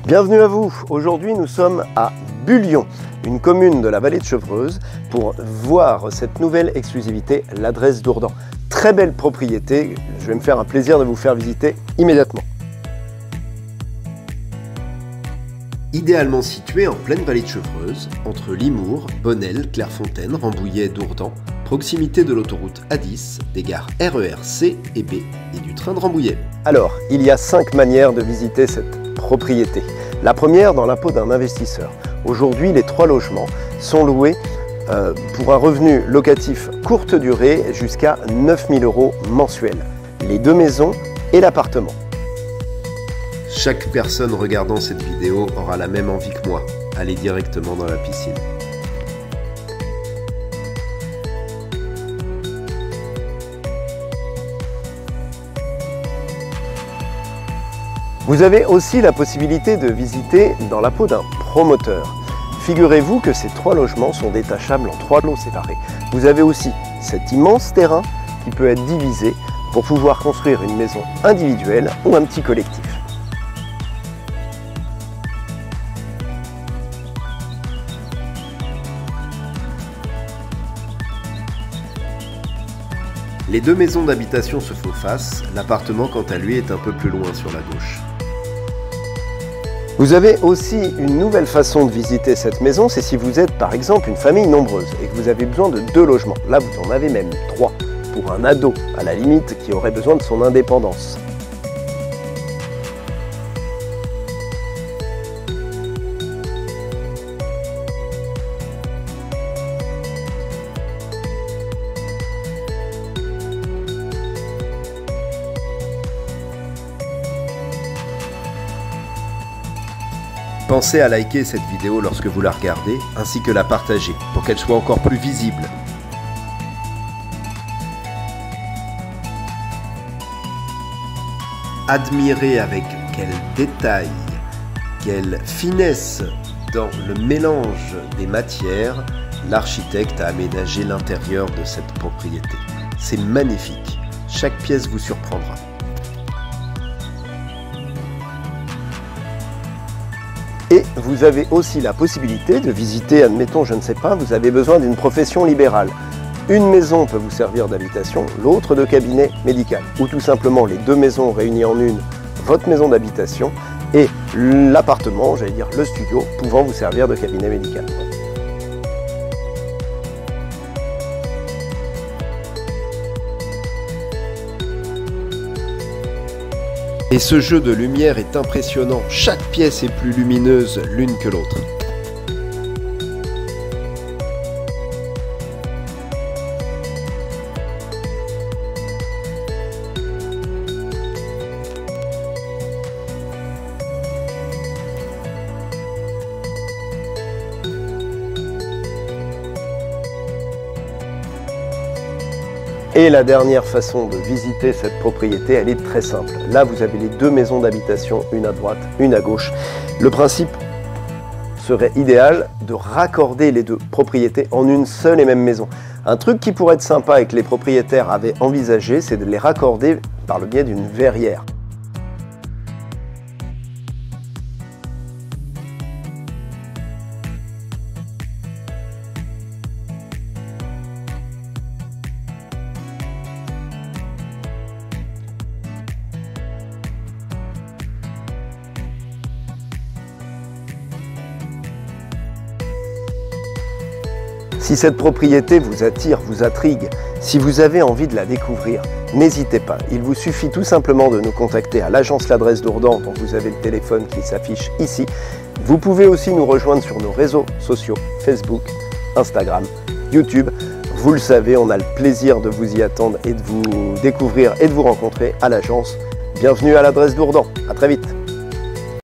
Bienvenue à vous. Aujourd'hui, nous sommes à Bullion, une commune de la vallée de Chevreuse, pour voir cette nouvelle exclusivité, l'adresse d'Ourdan. Très belle propriété, je vais me faire un plaisir de vous faire visiter immédiatement. Idéalement située en pleine vallée de Chevreuse, entre Limours, Bonnel, Clairefontaine, Rambouillet, Dourdan, proximité de l'autoroute A10, des gares RER C et B et du train de Rambouillet. Alors, il y a 5 manières de visiter cette propriété. La première, dans la peau d'un investisseur. Aujourd'hui, les 3 logements sont loués pour un revenu locatif courte durée jusqu'à 9 000 € mensuels. Les 2 maisons et l'appartement. Chaque personne regardant cette vidéo aura la même envie que moi, aller directement dans la piscine. Vous avez aussi la possibilité de visiter dans la peau d'un promoteur. Figurez-vous que ces 3 logements sont détachables en 3 lots séparés. Vous avez aussi cet immense terrain qui peut être divisé pour pouvoir construire une maison individuelle ou un petit collectif. Les 2 maisons d'habitation se font face, l'appartement quant à lui est un peu plus loin sur la gauche. Vous avez aussi une nouvelle façon de visiter cette maison, c'est si vous êtes par exemple une famille nombreuse et que vous avez besoin de 2 logements. Là vous en avez même 3, pour un ado à la limite qui aurait besoin de son indépendance. Pensez à liker cette vidéo lorsque vous la regardez, ainsi que la partager, pour qu'elle soit encore plus visible. Admirez avec quel détail, quelle finesse dans le mélange des matières, l'architecte a aménagé l'intérieur de cette propriété. C'est magnifique, chaque pièce vous surprendra. Et vous avez aussi la possibilité de visiter, admettons, je ne sais pas, vous avez besoin d'une profession libérale. Une maison peut vous servir d'habitation, l'autre de cabinet médical. Ou tout simplement les 2 maisons réunies en une, votre maison d'habitation, et l'appartement, j'allais dire le studio, pouvant vous servir de cabinet médical. Et ce jeu de lumière est impressionnant, chaque pièce est plus lumineuse l'une que l'autre. Et la dernière façon de visiter cette propriété, elle est très simple. Là, vous avez les 2 maisons d'habitation, une à droite, une à gauche. Le principe serait idéal de raccorder les 2 propriétés en une seule et même maison. Un truc qui pourrait être sympa et que les propriétaires avaient envisagé, c'est de les raccorder par le biais d'une verrière. Si cette propriété vous attire, vous intrigue, si vous avez envie de la découvrir, n'hésitez pas. Il vous suffit tout simplement de nous contacter à l'agence L'Adresse d'Ourdan, dont vous avez le téléphone qui s'affiche ici. Vous pouvez aussi nous rejoindre sur nos réseaux sociaux, Facebook, Instagram, YouTube. Vous le savez, on a le plaisir de vous y attendre et de vous découvrir et de vous rencontrer à l'agence. Bienvenue à l'Adresse d'Ourdan. À très vite.